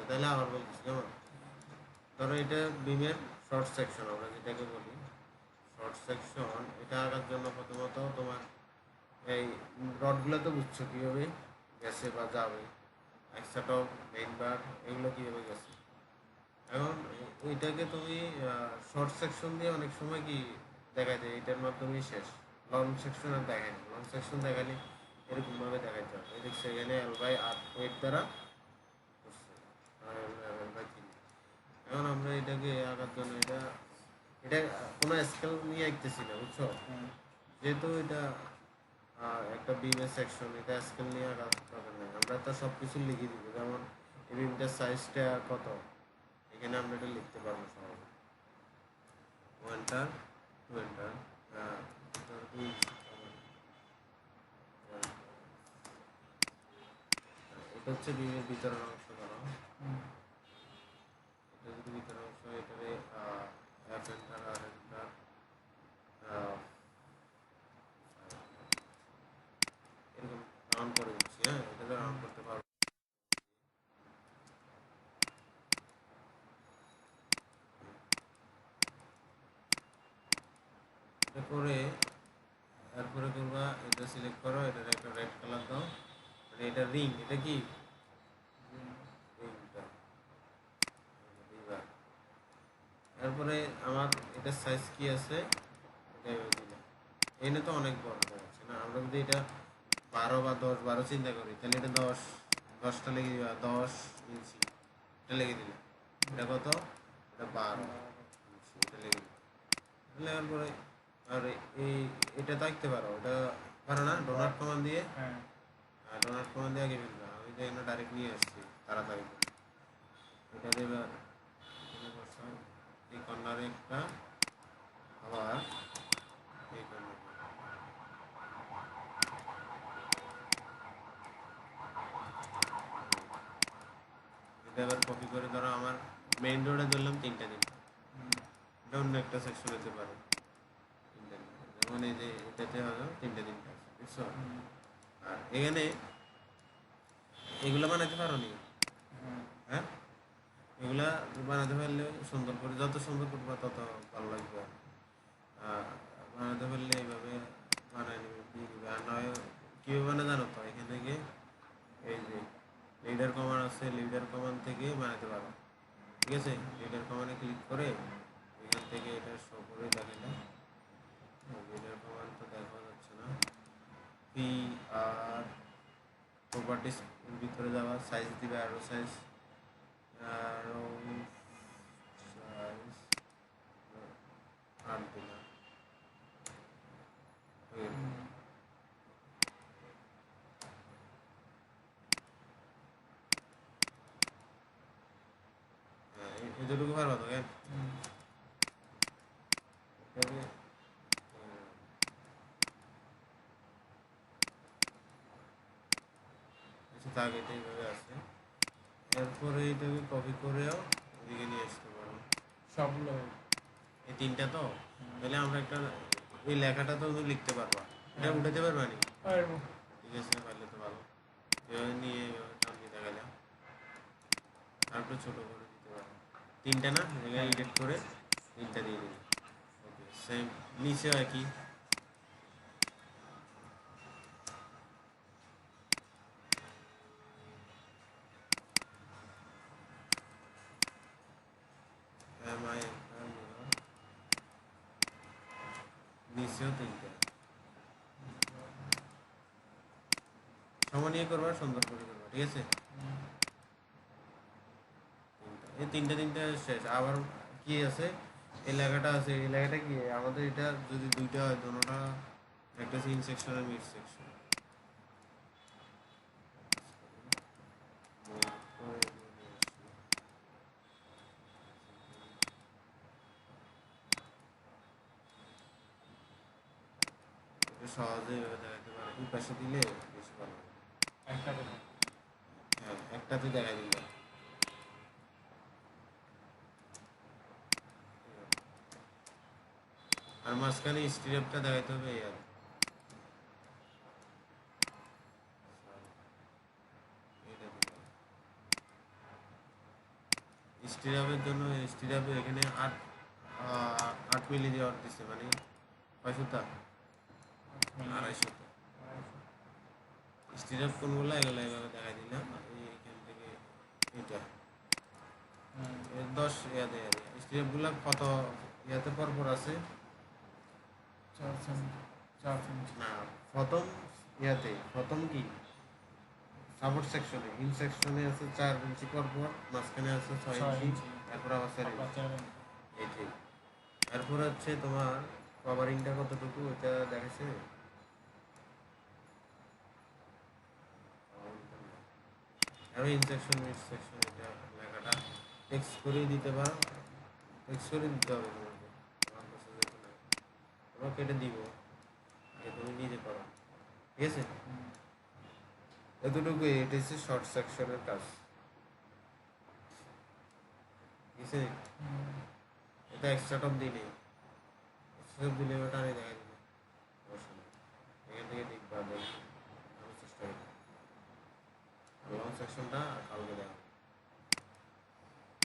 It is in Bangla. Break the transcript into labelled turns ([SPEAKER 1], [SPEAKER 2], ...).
[SPEAKER 1] তাহলে আবার বলতেছি কেমন। ধরো এটা বিমের শর্ট সেকশন, আমরা যেটাকে বলি শর্ট সেকশন। এটা আঁকার জন্য প্রথমত তোমার এই রডগুলো তো বুঝছো কীভাবে গেছে বা যাবে, একসাথে মেইন বার এগুলো কীভাবে গেছে। এখন এইটাকে তুমি শর্ট সেকশন দিয়ে অনেক সময় কি দেখাই যায়, এটার মাধ্যমেই শেষ। লং সেকশন আর দেখায় না, লং সেকশন দেখালে এরকমভাবে দেখাইতে হবে। এই দেখছো এখানে এল বাই আর ওয়েট দ্বারা করছে, এল বাই 3। এখন আমরা এটাকে আঁকার জন্য এটা এটা কোনো স্কেল নিয়ে আঁকতেছি না, বুঝছো। যেহেতু এটা একটা বিমের সেকশন, এটা স্কেল নিয়ে আঁকার দরকার নেই। আমরা তো সব কিছু লিখে দিব, যেমন এই বিমটার সাইজটা কত, এখানে আমরা এটা লিখতে পারবো সহজে। ওয়ানটার টুয়েন্টার এটা হচ্ছে বিমের ভিতরের অংশ। ধরো এটা যদি ভিতরের অংশ, এটারে এফ এন্টার আর এন্টার এরকম রাউন্ড করে দিচ্ছি। হ্যাঁ, এটাতে রাউন্ড করতে পারবো। এটা করে তারপরে করবা, এটা সিলেক্ট করো, এটার একটা রেড কালার দাও, মানে এটা রিং, এটা কি রিংটা। তারপরে আমার এটার সাইজ কি আছে এটা দিলাম। এনে তো অনেক বড় হয়ে যাচ্ছে না, আমরা যদি এটা 12 বা 10 12 চিন্তা করি, তাহলে এটা 10টা লেগে দিবা, 10 ইঞ্চি এটা লেগে দিলাম। এটা কত, এটা 12 ইঞ্চি, এটা লেগে দিলাম। লেখার পরে আর এই এটা দেখতে পারো, এটা পারো না ডোনাট কমান্ড দিয়ে। ডোনাট কমান্ড দিয়ে আগে ফেলবা, আমি তো এখানে ডাইরেক্ট নিয়ে আসছি তাড়াতাড়ি করে। এটা দেবে এই কর্নারে একটা, আবার এই কর্নারে এটা আবার কপি করে। ধরো আমার মেইন রোডে ধরলাম 3টা এটা অন্য একটা সেকশন হতে পারে 3টা, যেমন এই যে এটাতে হলো 3টা আছে, বুঝছো। আর এখানে এগুলো বানাতে পারো নি, হ্যাঁ এগুলা বানাতে পারলে সুন্দর করে, যত সুন্দর করবা তত ভালো লাগবে। বানাতে পারলে এইভাবে বানাই নিবে, দিয়ে দিবে। আর নয় কীভাবে বানায় জানো তো, এখান থেকে এই যে লিডার কমান্ড আছে, লিডার কমান্ড থেকে বানাতে পারো। ঠিক আছে, লিডার কমান্ডে ক্লিক করে এখান থেকে এটা শো করে দেখালে। লিডার কমান্ড তো দেখা যাচ্ছে না। পি আর প্রপার্টিস ভিতরে যাওয়া, সাইজ দিবে আরো সাইজ, আরো সাইজ 8 দিলাম। এতটুকু পারবা তো কেন, তবে দাগ এটা এইভাবে আছে। এরপরে এটাকে কপি করেও এদিকে নিয়ে আসতে পারো সবগুলো, এই 3টা তো। তাহলে আমরা একটা এই লেখাটা তো তুমি লিখতে পারবা, এটা উঠাতে পারবা নি। ঠিক আছে, পারলে তো ভালো। এভাবে নিয়ে এভাবে টান দিয়ে দেখালাম, তারপরে ছোটো করে দিতে পারবো। 3টা না, জায়গায় এডিট করে 3টা দিয়ে দিবি। ওকে, সেম নিচেও একই। এমআই নিচেও 3টা সমানিয়ে করবা, সুন্দর করে করবা। ঠিক আছে, এই 3টা শেষ। আবার কি আছে, এই লেখাটা আছে, এই লেখাটা কি আমাদের, এটা যদি 2টা হয় দোনোটা, একটা হচ্ছে ইন সেকশন আর মিড সেকশন। সহজে দেখাতে পারে, এই পাশে দিলে বেশি ভালো হবে। হ্যাঁ, একটাতে দেখা দিল। আর মাঝখানে স্ট্রিপটা দেখাতে হবে এই আর এটা দিলাম। স্টিরাপের জন্য স্টিরাপে এখানে 8 মিলি দেওয়ার দিচ্ছে, মানে 6 সুতা 2.5 সুতা। স্টিরাপ কোনগুলো এগুলো এভাবে দেখাই দিলাম, এইখান থেকে এটা 10 ইয়াতে স্টিরাপগুলো কত ইয়াতে পরপর আছে
[SPEAKER 2] 4 সেমি
[SPEAKER 1] না, প্রথম ইয়াতে প্রথম কি সাপোর্ট সেকশনে, হিল সেকশনে আছে 4 ইঞ্চি পরপর, মাঝখানে আছে 6 ইঞ্চি, তারপর আবার 4 ইঞ্চি এইটাই। এরপর হচ্ছে তোমার কভারিংটা কতটুকু ওটা দেখাচ্ছে, আমি ইনসেকশন মিড সেকশন এটা লেখাটা টেক্সট করে দিতে পারো, টেক্সট করে দিতে হবে তোমাকে, আমার কাছে যেহেতু নাই আমরা কেটে দিব, যে তুমি নিজে করো, ঠিক আছে। এতটুকু, এটা হচ্ছে শর্ট সেকশনের কাজ, ঠিক আছে। এটা এক্সট্রা টপ দিই নেই, এক্সট্রা টপ দিলে ওটা আমি দেখাই দিলাম, অবশ্যই এখান থেকে দেখবা, দেখি আমি চেষ্টা করি লং সেকশনটা কালকে দেখা